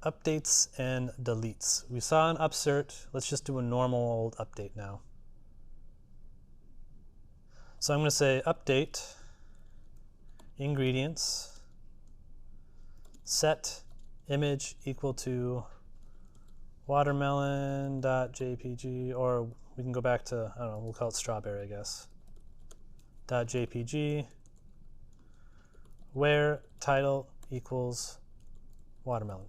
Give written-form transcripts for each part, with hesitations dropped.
updates and deletes. We saw an upsert. Let's just do a normal old update now. So I'm going to say update ingredients set image equal to watermelon.jpg, or we can go back to, I don't know, we'll call it strawberry, I guess. .jpg, where title equals watermelon.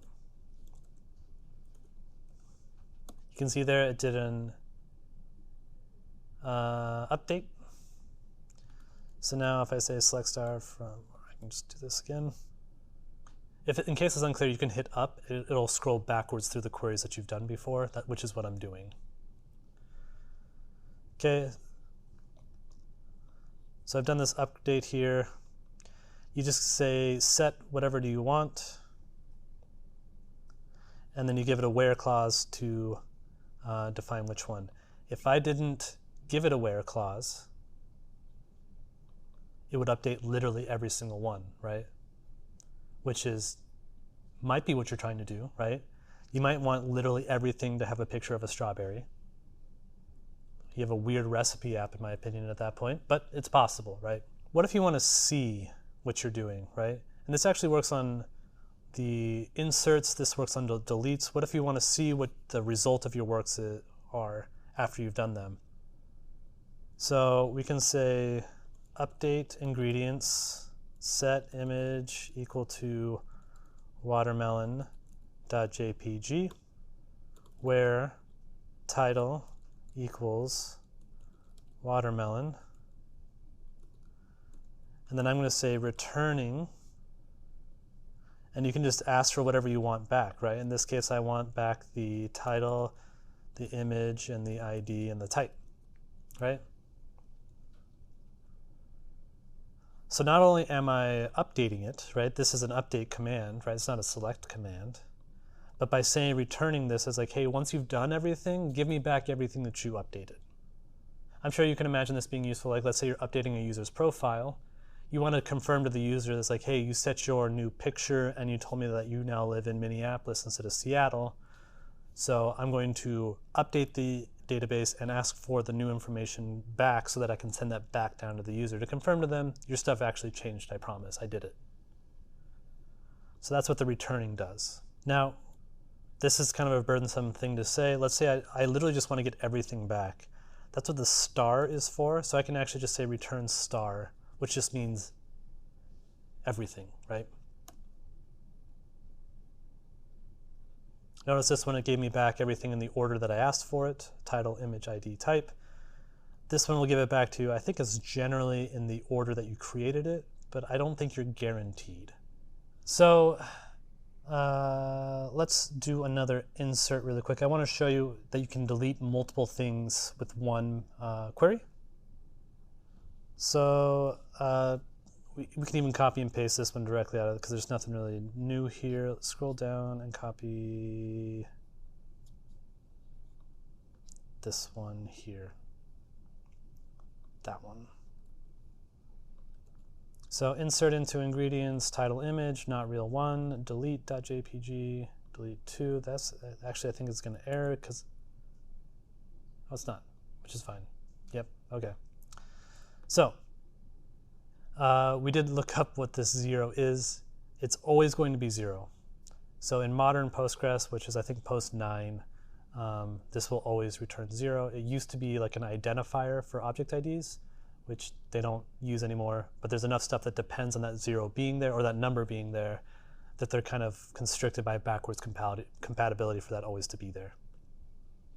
You can see there it did an update. So now if I say select star from, I can just do this again. In case it's unclear, you can hit up. It'll scroll backwards through the queries that you've done before, which is what I'm doing. Okay. So I've done this update here. You just say set whatever do you want, and then you give it a where clause to define which one. If I didn't give it a where clause, it would update literally every single one, right? Which might be what you're trying to do, right? You might want literally everything to have a picture of a strawberry. You have a weird recipe app, in my opinion, at that point, but it's possible, right? What if you want to see what you're doing, right? And this actually works on the inserts, this works on the deletes. What if you want to see what the result of your works are after you've done them? So we can say update ingredients set image equal to watermelon.jpg, where title equals watermelon, and then I'm going to say returning, and you can just ask for whatever you want back, right? In this case, I want back the title, the image, and the ID, and the type, right? So not only am I updating it, right? This is an update command, right? It's not a select command. But by saying returning this as like, hey, once you've done everything, give me back everything that you updated. I'm sure you can imagine this being useful. Like, let's say you're updating a user's profile. You want to confirm to the user that's like, hey, you set your new picture and you told me that you now live in Minneapolis instead of Seattle. So I'm going to update the database and ask for the new information back so that I can send that back down to the user to confirm to them, your stuff actually changed, I promise, I did it. So that's what the returning does. Now, this is kind of a burdensome thing to say. Let's say I literally just want to get everything back. That's what the star is for. So I can actually just say return star, which just means everything, right? Notice this one, it gave me back everything in the order that I asked for it, title, image, ID, type. This one will give it back to you, I think it's generally in the order that you created it, but I don't think you're guaranteed. So let's do another insert really quick. I want to show you that you can delete multiple things with one query. So we can even copy and paste this one directly out of it because there's nothing really new here. Let's scroll down and copy this one here. That one. So insert into ingredients, title image, not real one, delete.jpg, delete 2. That's actually, I think it's going to error because, oh, it's not, which is fine. Yep, okay. So we did look up what this 0 is. It's always going to be 0. So in modern Postgres, which is I think post 9, this will always return 0. It used to be like an identifier for object IDs, which they don't use anymore, but there's enough stuff that depends on that 0 being there or that number being there that they're kind of constricted by backwards compatibility for that always to be there.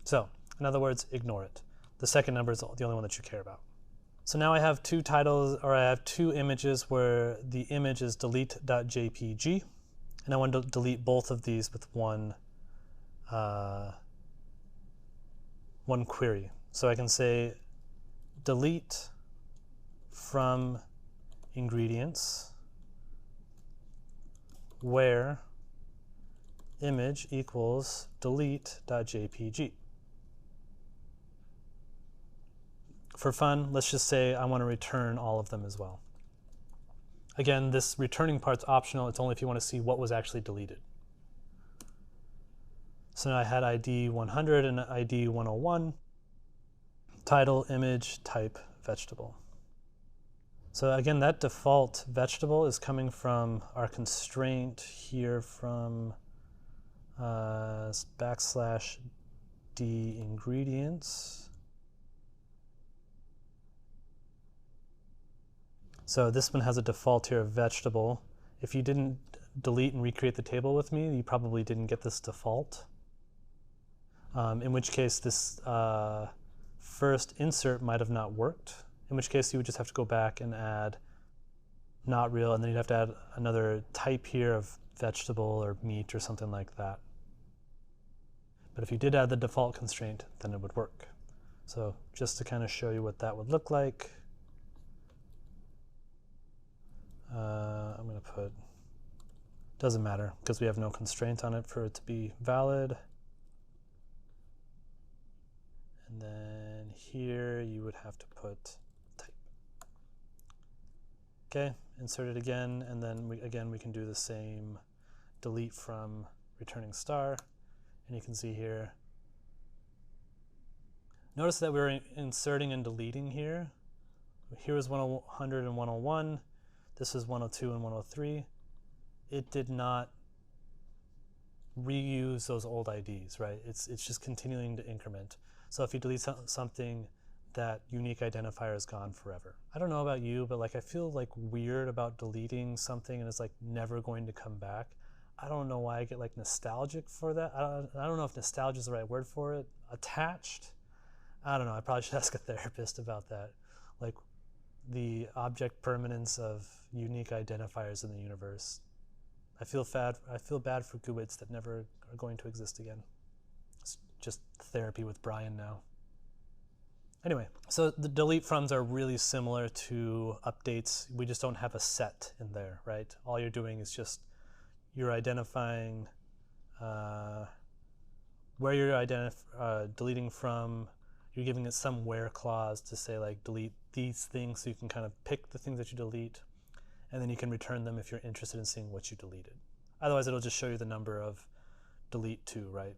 So in other words, ignore it. The second number is the only one that you care about. So now I have two titles, or I have two images where the image is delete.jpg, and I want to delete both of these with one query. So I can say delete from ingredients where image equals delete.jpg. For fun, let's just say I want to return all of them as well. Again, this returning part's optional. It's only if you want to see what was actually deleted. So now I had ID 100 and ID 101, title, image, type, vegetable. So again, that default vegetable is coming from our constraint here from \d ingredients. So this one has a default here of vegetable. If you didn't delete and recreate the table with me, you probably didn't get this default. In which case this first insert might have not worked. In which case you would just have to go back and add not real, and then you'd have to add another type here of vegetable or meat or something like that. But if you did add the default constraint, then it would work. So just to kind of show you what that would look like, I'm going to put, doesn't matter because we have no constraint on it for it to be valid. And then here you would have to put type. Okay, insert it again, and then we can do the same delete from returning star. And you can see here, notice that we're inserting and deleting here. Here was 100 and 101. This is 102 and 103. It did not reuse those old IDs, right? It's just continuing to increment. So if you delete something, that unique identifier is gone forever. I don't know about you, but like I feel like weird about deleting something and it's like never going to come back. I don't know why I get like nostalgic for that. I don't know if nostalgia is the right word for it. Attached? I don't know. I probably should ask a therapist about that. Like the object permanence of unique identifiers in the universe. I feel bad for GUIDs that never are going to exist again. It's just therapy with Brian now. Anyway, so the delete froms are really similar to updates. We just don't have a set in there, right? All you're doing is just you're identifying where you're deleting from. You're giving it some where clause to say like delete these things, so you can kind of pick the things that you delete, and then you can return them if you're interested in seeing what you deleted. Otherwise, it'll just show you the number of delete to, right?